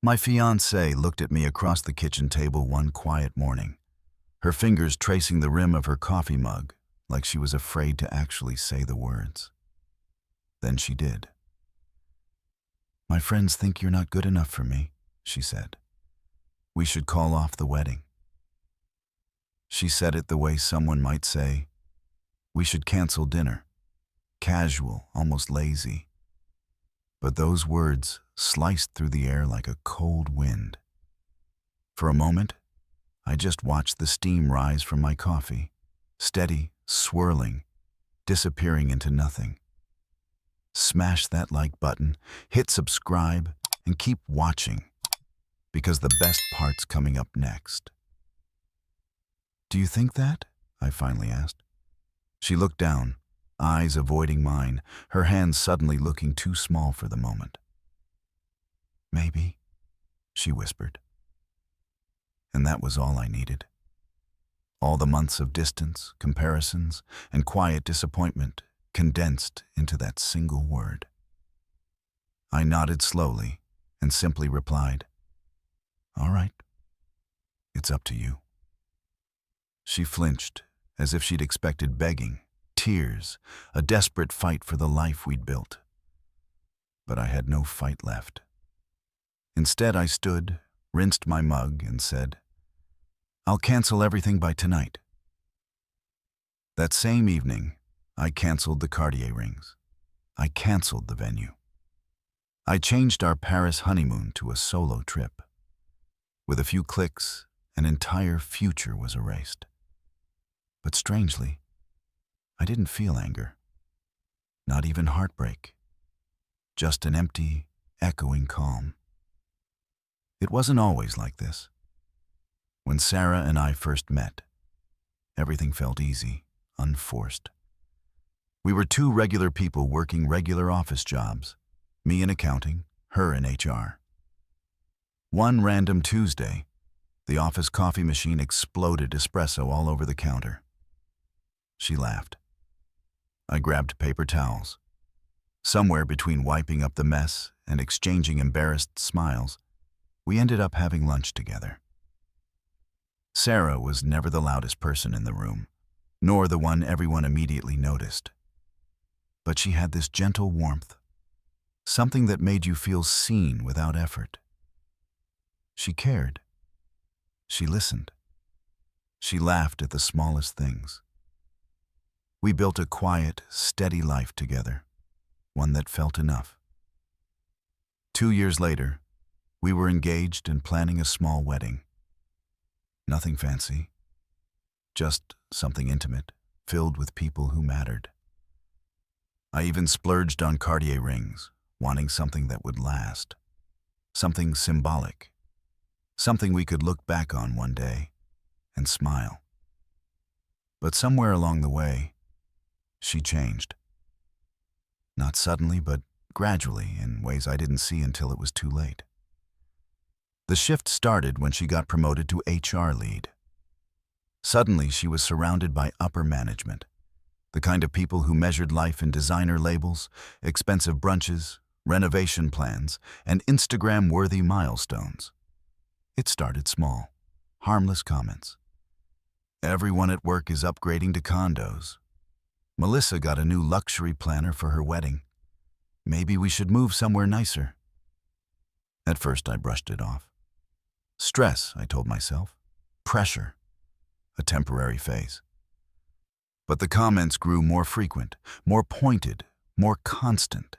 My fiancée looked at me across the kitchen table one quiet morning, her fingers tracing the rim of her coffee mug like she was afraid to actually say the words. Then she did. "My friends think you're not good enough for me," she said. "We should call off the wedding." She said it the way someone might say, "We should cancel dinner." Casual, almost lazy. But those words sliced through the air like a cold wind. For a moment, I just watched the steam rise from my coffee, steady, swirling, disappearing into nothing. Smash that like button, hit subscribe, and keep watching, because the best part's coming up next. "Do you think that?" I finally asked. She looked down, eyes avoiding mine, her hands suddenly looking too small for the moment. "Maybe," she whispered. And that was all I needed. All the months of distance, comparisons, and quiet disappointment condensed into that single word. I nodded slowly and simply replied, "All right, it's up to you." She flinched, as if she'd expected begging, tears, a desperate fight for the life we'd built. But I had no fight left. Instead, I stood, rinsed my mug, and said, "I'll cancel everything by tonight." That same evening, I canceled the Cartier rings. I canceled the venue. I changed our Paris honeymoon to a solo trip. With a few clicks, an entire future was erased. But strangely, I didn't feel anger. Not even heartbreak. Just an empty, echoing calm. It wasn't always like this. When Sarah and I first met, everything felt easy, unforced. We were two regular people working regular office jobs, me in accounting, her in HR. One random Tuesday, the office coffee machine exploded espresso all over the counter. She laughed. I grabbed paper towels. Somewhere between wiping up the mess and exchanging embarrassed smiles, we ended up having lunch together. Sarah was never the loudest person in the room, nor the one everyone immediately noticed. But she had this gentle warmth, something that made you feel seen without effort. She cared. She listened. She laughed at the smallest things. We built a quiet, steady life together, one that felt enough. 2 years later, we were engaged and planning a small wedding. Nothing fancy, just something intimate, filled with people who mattered. I even splurged on Cartier rings, wanting something that would last, something symbolic, something we could look back on one day and smile. But somewhere along the way, she changed. Not suddenly, but gradually, in ways I didn't see until it was too late. The shift started when she got promoted to HR lead. Suddenly, she was surrounded by upper management, the kind of people who measured life in designer labels, expensive brunches, renovation plans, and Instagram-worthy milestones. It started small, harmless comments. "Everyone at work is upgrading to condos. Melissa got a new luxury planner for her wedding. Maybe we should move somewhere nicer." At first, I brushed it off. Stress, I told myself. Pressure. A temporary phase. But the comments grew more frequent, more pointed, more constant.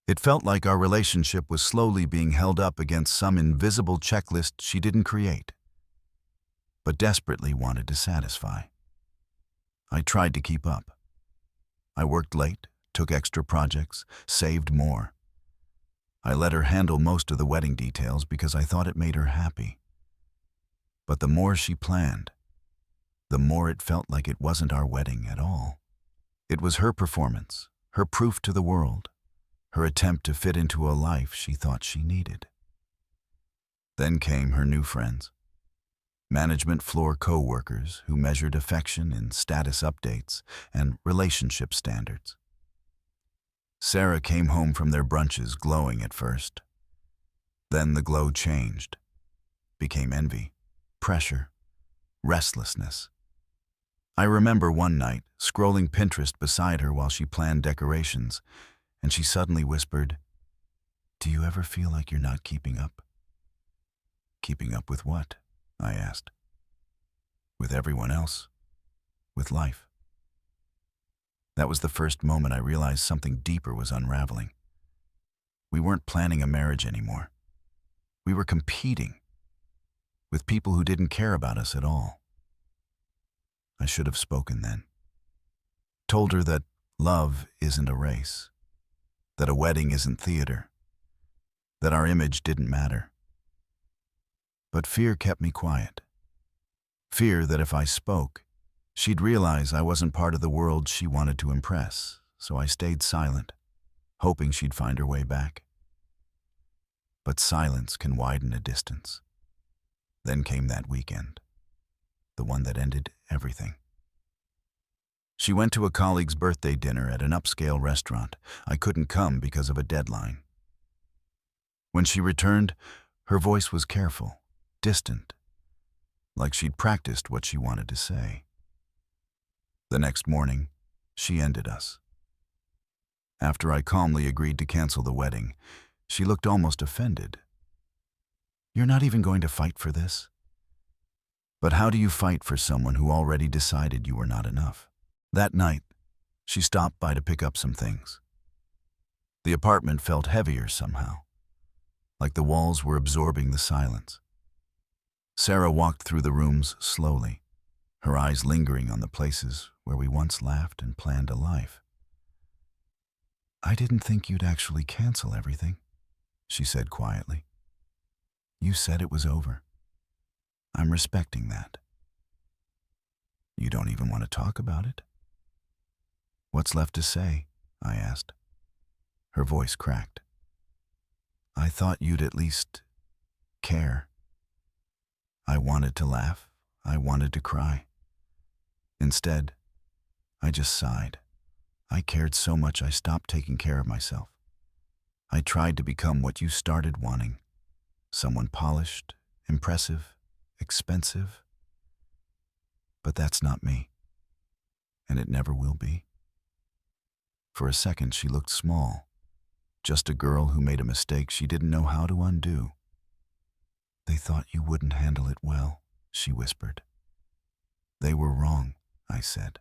It felt like our relationship was slowly being held up against some invisible checklist she didn't create, but desperately wanted to satisfy. I tried to keep up. I worked late, took extra projects, saved more. I let her handle most of the wedding details because I thought it made her happy. But the more she planned, the more it felt like it wasn't our wedding at all. It was her performance, her proof to the world, her attempt to fit into a life she thought she needed. Then came her new friends, management floor co-workers who measured affection in status updates and relationship standards. Sarah came home from their brunches glowing at first. Then the glow changed, became envy, pressure, restlessness. I remember one night, scrolling Pinterest beside her while she planned decorations, and she suddenly whispered, "Do you ever feel like you're not keeping up?" "Keeping up with what?" I asked. "With everyone else. With life." That was the first moment I realized something deeper was unraveling. We weren't planning a marriage anymore. We were competing with people who didn't care about us at all. I should have spoken then. Told her that love isn't a race, that a wedding isn't theater, that our image didn't matter. But fear kept me quiet. Fear that if I spoke, she'd realize I wasn't part of the world she wanted to impress, so I stayed silent, hoping she'd find her way back. But silence can widen a distance. Then came that weekend, the one that ended everything. She went to a colleague's birthday dinner at an upscale restaurant. I couldn't come because of a deadline. When she returned, her voice was careful, distant, like she'd practiced what she wanted to say. The next morning, she ended us. After I calmly agreed to cancel the wedding, she looked almost offended. "You're not even going to fight for this?" But how do you fight for someone who already decided you were not enough? That night, she stopped by to pick up some things. The apartment felt heavier somehow, like the walls were absorbing the silence. Sarah walked through the rooms slowly, her eyes lingering on the places where we once laughed and planned a life. "I didn't think you'd actually cancel everything," she said quietly. "You said it was over. I'm respecting that." "You don't even want to talk about it?" "What's left to say?" I asked. Her voice cracked. "I thought you'd at least care." I wanted to laugh. I wanted to cry. Instead, I just sighed. I cared so much I stopped taking care of myself. I tried to become what you started wanting. Someone polished, impressive, expensive. But that's not me. And it never will be. For a second, she looked small. Just a girl who made a mistake she didn't know how to undo. "They thought you wouldn't handle it well," she whispered. "They were wrong," I said.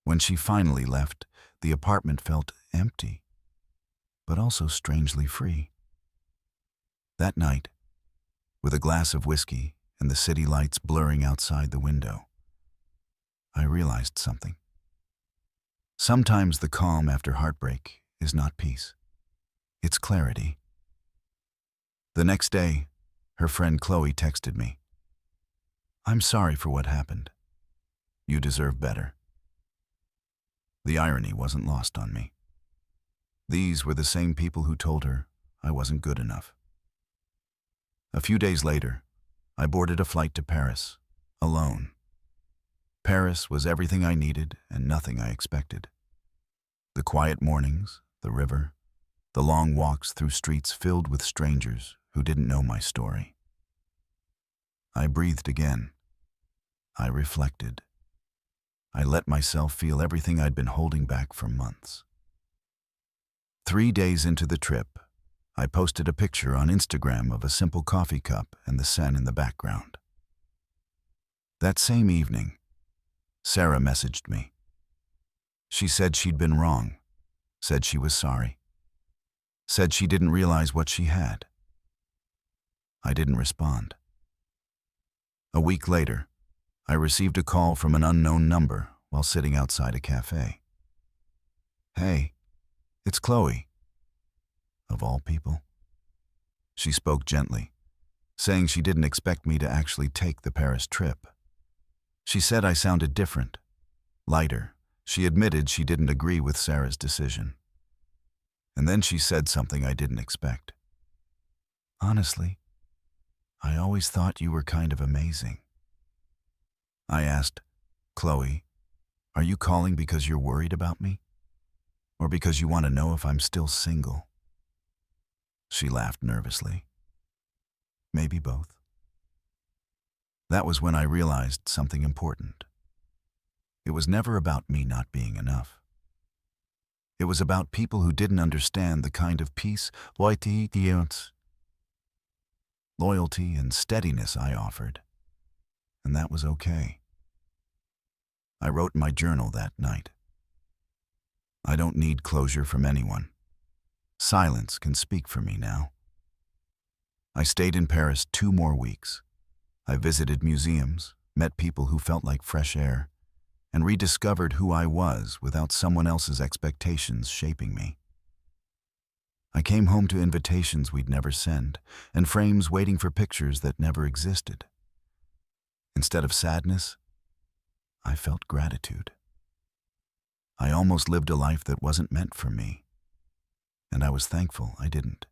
When she finally left, the apartment felt empty, but also strangely free. That night, with a glass of whiskey and the city lights blurring outside the window, I realized something. Sometimes the calm after heartbreak is not peace. It's clarity. The next day, her friend Chloe texted me. "I'm sorry for what happened. You deserve better." The irony wasn't lost on me. These were the same people who told her I wasn't good enough. A few days later, I boarded a flight to Paris, alone. Paris was everything I needed and nothing I expected. The quiet mornings, the river, the long walks through streets filled with strangers who didn't know my story. I breathed again. I reflected. I let myself feel everything I'd been holding back for months. 3 days into the trip, I posted a picture on Instagram of a simple coffee cup and the Seine in the background. That same evening, Sarah messaged me. She said she'd been wrong, said she was sorry, said she didn't realize what she had. I didn't respond. A week later, I received a call from an unknown number while sitting outside a cafe. "Hey, it's Chloe." Of all people. She spoke gently, saying she didn't expect me to actually take the Paris trip. She said I sounded different, lighter. She admitted she didn't agree with Sarah's decision. And then she said something I didn't expect. "Honestly, I always thought you were kind of amazing." I asked, "Chloe, are you calling because you're worried about me? Or because you want to know if I'm still single?" She laughed nervously. Maybe both. That was when I realized something important. It was never about me not being enough. It was about people who didn't understand the kind of peace, loyalty, and steadiness I offered. And that was okay. I wrote in my journal that night. I don't need closure from anyone. Silence can speak for me now. I stayed in Paris 2 more weeks. I visited museums, met people who felt like fresh air, and rediscovered who I was without someone else's expectations shaping me. I came home to invitations we'd never send, and frames waiting for pictures that never existed. Instead of sadness, I felt gratitude. I almost lived a life that wasn't meant for me, and I was thankful I didn't.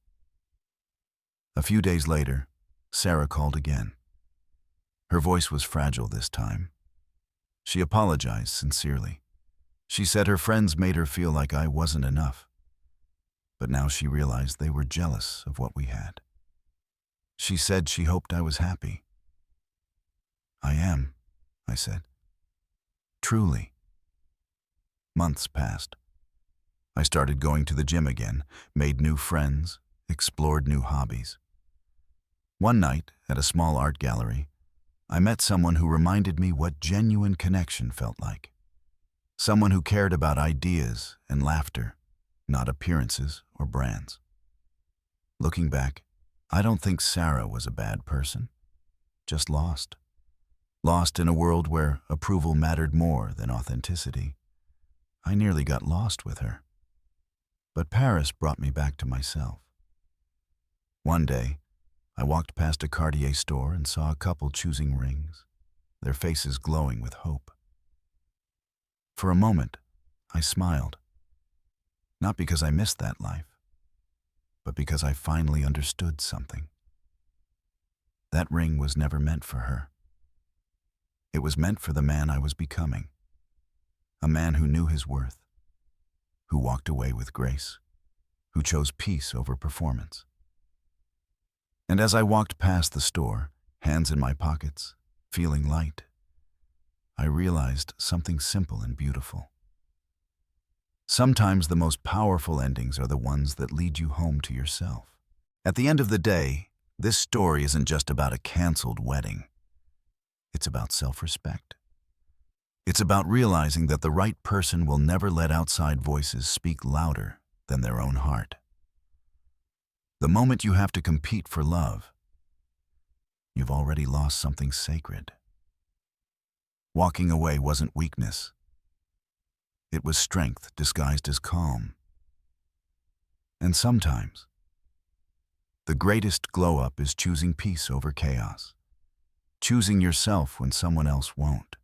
A few days later, Sarah called again. Her voice was fragile this time. She apologized sincerely. She said her friends made her feel like I wasn't enough. But now she realized they were jealous of what we had. She said she hoped I was happy. I am, I said. Truly. Months passed. I started going to the gym again, made new friends, explored new hobbies. One night, at a small art gallery, I met someone who reminded me what genuine connection felt like. Someone who cared about ideas and laughter, not appearances or brands. Looking back, I don't think Sarah was a bad person, just lost. Lost in a world where approval mattered more than authenticity. I nearly got lost with her. But Paris brought me back to myself. One day, I walked past a Cartier store and saw a couple choosing rings, their faces glowing with hope. For a moment, I smiled. Not because I missed that life, but because I finally understood something. That ring was never meant for her. It was meant for the man I was becoming. A man who knew his worth, who walked away with grace, who chose peace over performance. And as I walked past the store, hands in my pockets, feeling light, I realized something simple and beautiful. Sometimes the most powerful endings are the ones that lead you home to yourself. At the end of the day, this story isn't just about a canceled wedding. It's about self-respect. It's about realizing that the right person will never let outside voices speak louder than their own heart. The moment you have to compete for love, you've already lost something sacred. Walking away wasn't weakness. It was strength disguised as calm. And sometimes, the greatest glow-up is choosing peace over chaos, choosing yourself when someone else won't.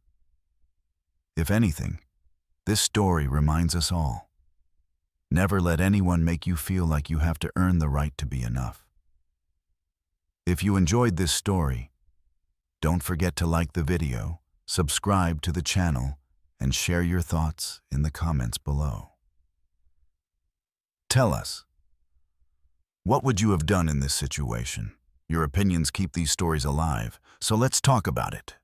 If anything, this story reminds us all, never let anyone make you feel like you have to earn the right to be enough. If you enjoyed this story, don't forget to like the video, subscribe to the channel, and share your thoughts in the comments below. Tell us, what would you have done in this situation? Your opinions keep these stories alive, so let's talk about it.